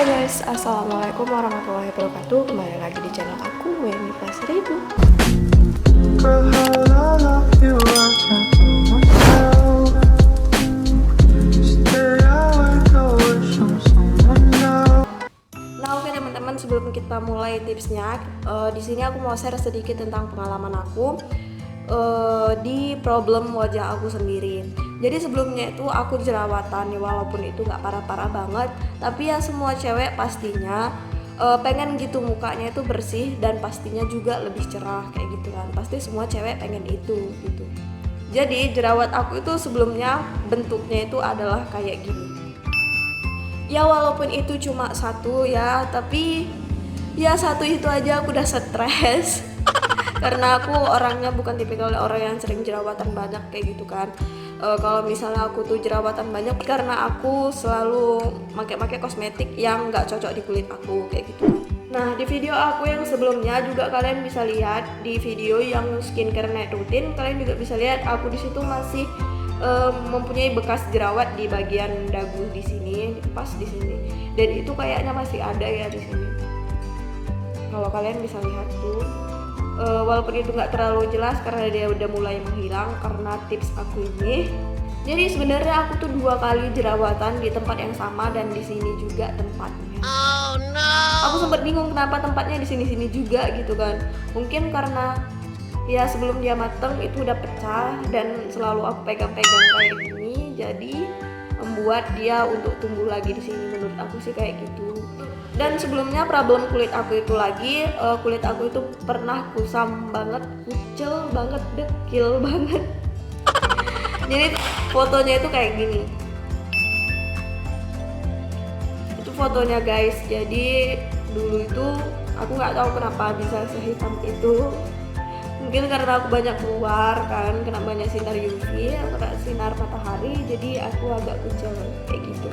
Hai guys, assalamualaikum warahmatullahi wabarakatuh. Kembali lagi di channel aku, Wendy Plus 1000. Girl, how I love you, I can't fool myself. Stay awake, I wish on someone else. Nah oke teman-teman, sebelum kita mulai tipsnya, di sini aku mau share sedikit tentang pengalaman aku di problem wajah aku sendiri. Jadi sebelumnya itu aku jerawatan ya, walaupun itu nggak parah-parah banget, tapi ya semua cewek pastinya pengen gitu mukanya itu bersih dan pastinya juga lebih cerah kayak gitu kan. Pasti semua cewek pengen itu gitu. Jadi jerawat aku itu sebelumnya bentuknya itu adalah kayak gini. Ya walaupun itu cuma satu ya, tapi ya satu itu aja aku udah stres. Karena aku orangnya bukan tipikal orang yang sering jerawatan banyak kayak gitu kan. Kalau misalnya aku tuh jerawatan banyak karena aku selalu pakai kosmetik yang nggak cocok di kulit aku kayak gitu. Nah di video aku yang sebelumnya juga kalian bisa lihat, di video yang skincare night routine kalian juga bisa lihat aku di situ masih mempunyai bekas jerawat di bagian dagu di sini, pas di sini, dan itu kayaknya masih ada ya di sini. Kalau kalian bisa lihat tuh, walaupun itu nggak terlalu jelas karena dia udah mulai menghilang karena tips aku ini. Jadi sebenarnya aku tuh 2 kali jerawatan di tempat yang sama dan di sini juga tempatnya. Oh no. Aku sempat bingung kenapa tempatnya di sini-sini juga gitu kan. Mungkin karena ya sebelum dia mateng itu udah pecah dan selalu aku pegang-pegang kayak gini, jadi membuat dia untuk tumbuh lagi di sini. Menurut aku sih kayak gitu. Dan sebelumnya problem kulit aku itu lagi, kulit aku itu pernah kusam banget, kucel banget, dekil banget. Jadi fotonya itu kayak gini. Itu fotonya guys. Jadi dulu itu aku nggak tahu kenapa bisa sehitam itu. Mungkin karena aku banyak keluar kan, kena banyak sinar UV atau sinar matahari, jadi aku agak kucel kayak gitu.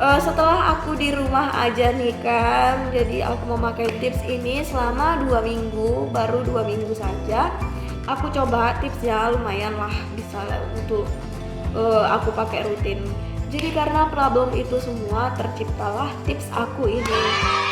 Setelah aku di rumah aja nih kan, jadi aku memakai tips ini selama 2 minggu, baru 2 minggu saja. Aku coba tipsnya lumayan lah, bisa untuk aku pakai rutin. Jadi karena problem itu semua terciptalah tips aku ini.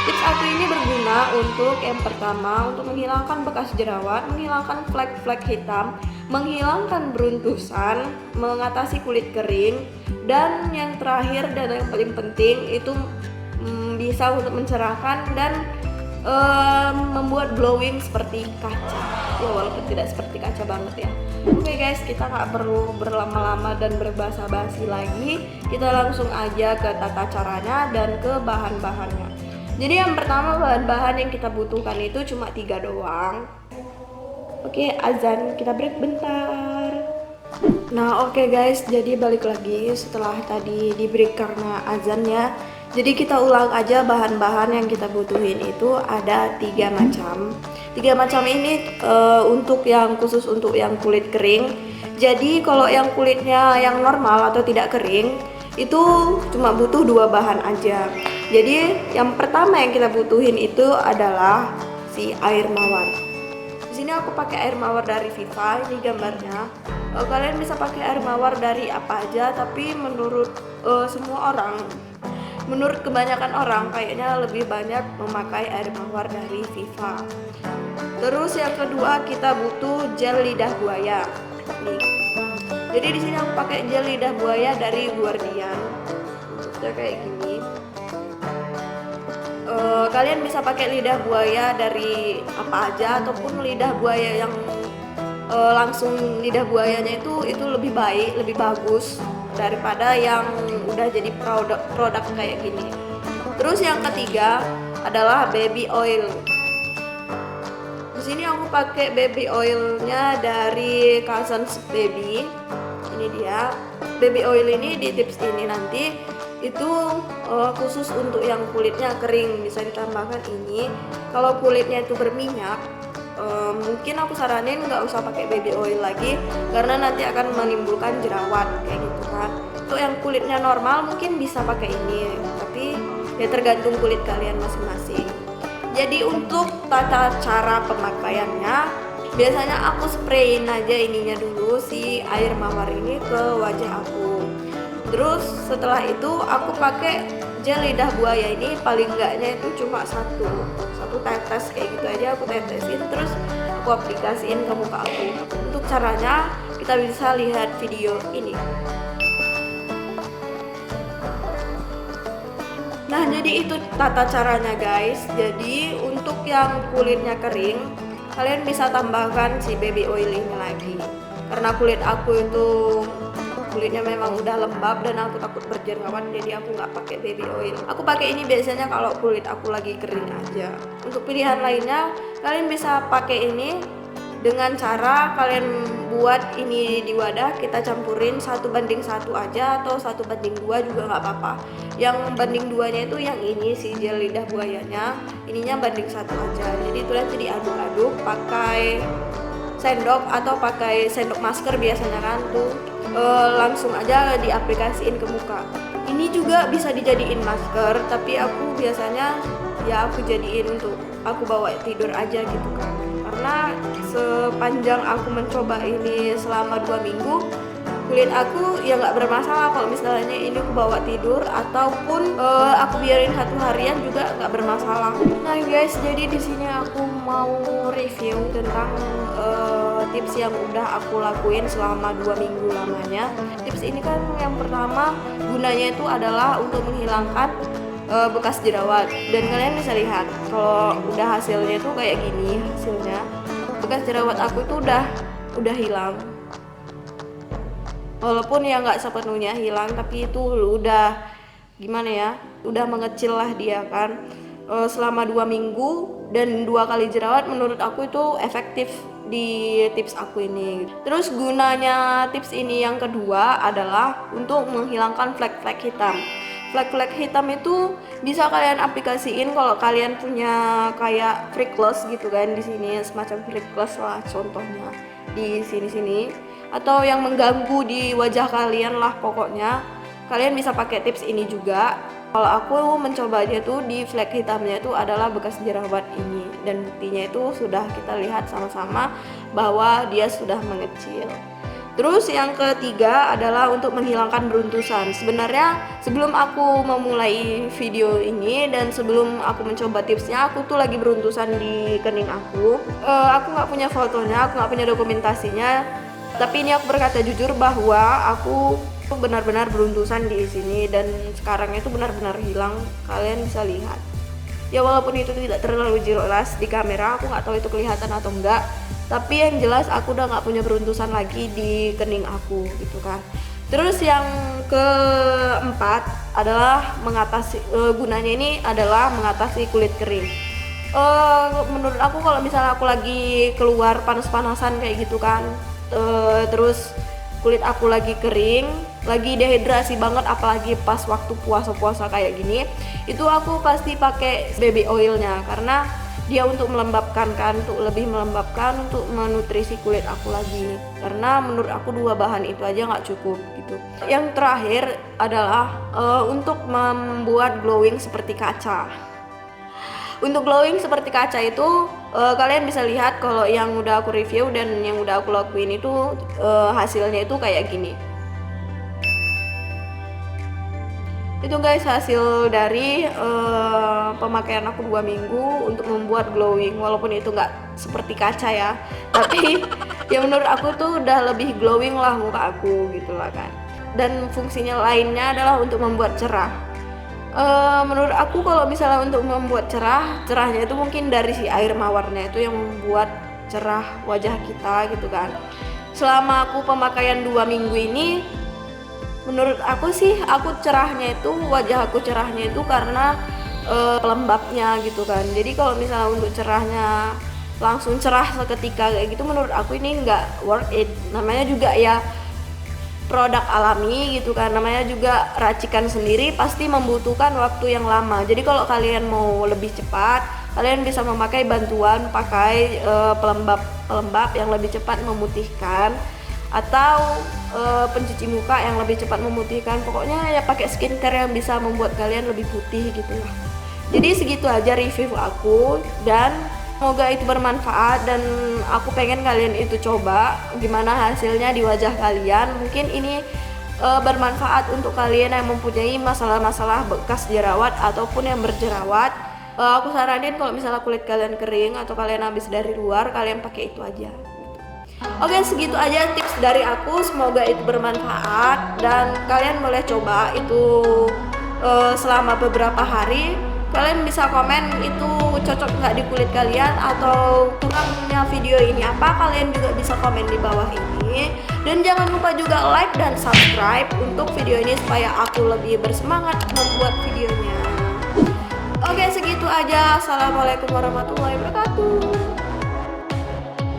Tips aku ini berguna untuk yang pertama untuk menghilangkan bekas jerawat, menghilangkan flek-flek hitam, menghilangkan beruntusan, mengatasi kulit kering, dan yang terakhir dan yang paling penting itu bisa untuk mencerahkan dan membuat glowing seperti kaca. Ya walaupun tidak seperti kaca banget ya. Oke guys, kita nggak perlu berlama-lama dan berbasa-basi lagi. Kita langsung aja ke tata caranya dan ke bahan-bahannya. Jadi yang pertama bahan-bahan yang kita butuhkan itu cuma 3 doang. Oke, azan, kita break bentar. Nah oke guys, jadi balik lagi setelah tadi di break karena azan ya. Jadi kita ulang aja bahan-bahan yang kita butuhin itu ada 3 macam. 3 macam ini untuk yang khusus untuk yang kulit kering. Jadi kalau yang kulitnya yang normal atau tidak kering itu cuma butuh 2 bahan aja. Jadi yang pertama yang kita butuhin itu adalah si air mawar. Di sini aku pakai air mawar dari Viva, ini gambarnya. Kalian bisa pakai air mawar dari apa aja, tapi menurut semua orang, menurut kebanyakan orang kayaknya lebih banyak memakai air mawar dari Viva. Terus yang kedua kita butuh gel lidah buaya. Nih. Jadi di sini aku pakai gel lidah buaya dari Guardian. Bentuknya kayak gini. Kalian bisa pakai lidah buaya dari apa aja ataupun lidah buaya yang langsung lidah buayanya itu lebih baik, lebih bagus daripada yang udah jadi produk kayak gini. Terus yang ketiga adalah baby oil. Di sini aku pakai baby oilnya dari Cousins Baby. Ini dia. Baby oil ini di tips ini nanti itu khusus untuk yang kulitnya kering, bisa ditambahkan ini. Kalau kulitnya itu berminyak, mungkin aku saranin nggak usah pakai baby oil lagi karena nanti akan menimbulkan jerawat kayak gitu kan. Untuk yang kulitnya normal mungkin bisa pakai ini, tapi ya tergantung kulit kalian masing-masing. Jadi untuk tata cara pemakaiannya, biasanya aku sprayin aja ininya dulu si air mawar ini ke wajah aku. Terus setelah itu aku pakai gel lidah buaya ini paling enggaknya itu cuma satu tetes kayak gitu aja aku tetesin, terus aku aplikasiin ke muka aku. Untuk caranya kita bisa lihat video ini. Nah, jadi itu tata caranya guys. Jadi untuk yang kulitnya kering, kalian bisa tambahkan si baby oil ini lagi. Karena kulit aku itu kulitnya memang udah lembab dan aku takut berjerawat, jadi aku nggak pakai baby oil. Aku pakai ini biasanya kalau kulit aku lagi kering aja. Untuk pilihan lainnya, kalian bisa pakai ini dengan cara kalian buat ini di wadah, kita campurin 1:1 aja atau 1:2 juga nggak apa-apa. Yang banding 2-nya itu yang ini si gel lidah buayanya, ininya banding 1 aja. Jadi itu nanti diaduk-aduk pakai sendok atau pakai sendok masker biasanya kan tuh, langsung aja diaplikasiin ke muka. Ini juga bisa dijadiin masker, tapi aku biasanya ya aku jadiin untuk aku bawa tidur aja gitu kan. Karena sepanjang aku mencoba ini selama 2 minggu, kulit aku ya nggak bermasalah. Kalau misalnya ini aku bawa tidur ataupun aku biarin 1 harian juga nggak bermasalah. Nah guys, jadi di sini aku mau review tentang tips yang udah aku lakuin selama 2 minggu lamanya. Tips ini kan yang pertama gunanya itu adalah untuk menghilangkan bekas jerawat, dan kalian bisa lihat kalau udah hasilnya tuh kayak gini. Hasilnya bekas jerawat aku itu udah hilang, walaupun ya nggak sepenuhnya hilang, tapi itu udah gimana ya, udah mengecil lah dia kan. Selama 2 minggu dan 2 kali jerawat, menurut aku itu efektif di tips aku ini. Terus gunanya tips ini yang kedua adalah untuk menghilangkan flek-flek hitam. Flek-flek hitam itu bisa kalian aplikasiin kalau kalian punya kayak freckles gitu kan, di sini semacam freckles lah contohnya di sini-sini, atau yang mengganggu di wajah kalian lah pokoknya. Kalian bisa pakai tips ini juga. Kalau aku mencobanya tuh di flek hitamnya itu adalah bekas jerawat ini, dan buktinya itu sudah kita lihat sama-sama bahwa dia sudah mengecil. Terus yang ketiga adalah untuk menghilangkan beruntusan. Sebenarnya sebelum aku memulai video ini dan sebelum aku mencoba tipsnya, aku tuh lagi beruntusan di kening aku. Aku nggak punya fotonya, aku nggak punya dokumentasinya. Tapi ini aku berkata jujur bahwa aku benar-benar beruntusan di sini, dan sekarang itu benar-benar hilang. Kalian bisa lihat. Ya walaupun itu tidak terlalu jelas di kamera, aku nggak tahu itu kelihatan atau enggak. Tapi yang jelas aku udah nggak punya beruntusan lagi di kening aku gitu kan. Terus yang keempat adalah mengatasi, gunanya ini adalah mengatasi kulit kering. Menurut aku kalau misalnya aku lagi keluar panas-panasan kayak gitu kan, terus kulit aku lagi kering, lagi dehidrasi banget, apalagi pas waktu puasa-puasa kayak gini, itu aku pasti pakai baby oilnya, karena dia untuk melembabkan kan, untuk lebih melembabkan, untuk menutrisi kulit aku lagi. Karena menurut aku 2 bahan itu aja nggak cukup gitu. Yang terakhir adalah untuk membuat glowing seperti kaca. Untuk glowing seperti kaca itu kalian bisa lihat kalau yang udah aku review dan yang udah aku lakuin itu hasilnya itu kayak gini. Itu guys hasil dari pemakaian aku 2 minggu untuk membuat glowing. Walaupun itu nggak seperti kaca ya, tapi ya menurut aku tuh udah lebih glowing lah muka aku gitu lah kan. Dan fungsinya lainnya adalah untuk membuat cerah. Menurut aku kalau misalnya untuk membuat cerahnya itu mungkin dari si air mawarnya itu yang membuat cerah wajah kita gitu kan. Selama aku pemakaian 2 minggu ini, menurut aku sih wajah aku cerahnya itu karena pelembabnya gitu kan. Jadi kalau misalnya untuk cerahnya langsung cerah seketika kayak gitu, menurut aku ini nggak worth it. Namanya juga ya produk alami gitu kan, namanya juga racikan sendiri, pasti membutuhkan waktu yang lama. Jadi kalau kalian mau lebih cepat, kalian bisa memakai bantuan pakai pelembab yang lebih cepat memutihkan, atau pencuci muka yang lebih cepat memutihkan. Pokoknya ya pakai skincare yang bisa membuat kalian lebih putih gitu lah. Jadi segitu aja review aku, dan semoga itu bermanfaat, dan aku pengen kalian itu coba gimana hasilnya di wajah kalian. Mungkin ini bermanfaat untuk kalian yang mempunyai masalah-masalah bekas jerawat ataupun yang berjerawat. Aku saranin kalau misalnya kulit kalian kering atau kalian habis dari luar, kalian pakai itu aja. Oke, segitu aja tips dari aku, semoga itu bermanfaat dan kalian boleh coba itu selama beberapa hari. Kalian bisa komen itu cocok nggak di kulit kalian atau kurangnya video ini apa, kalian juga bisa komen di bawah ini. Dan jangan lupa juga like dan subscribe untuk video ini supaya aku lebih bersemangat membuat videonya. Oke, segitu aja. Assalamualaikum warahmatullahi wabarakatuh.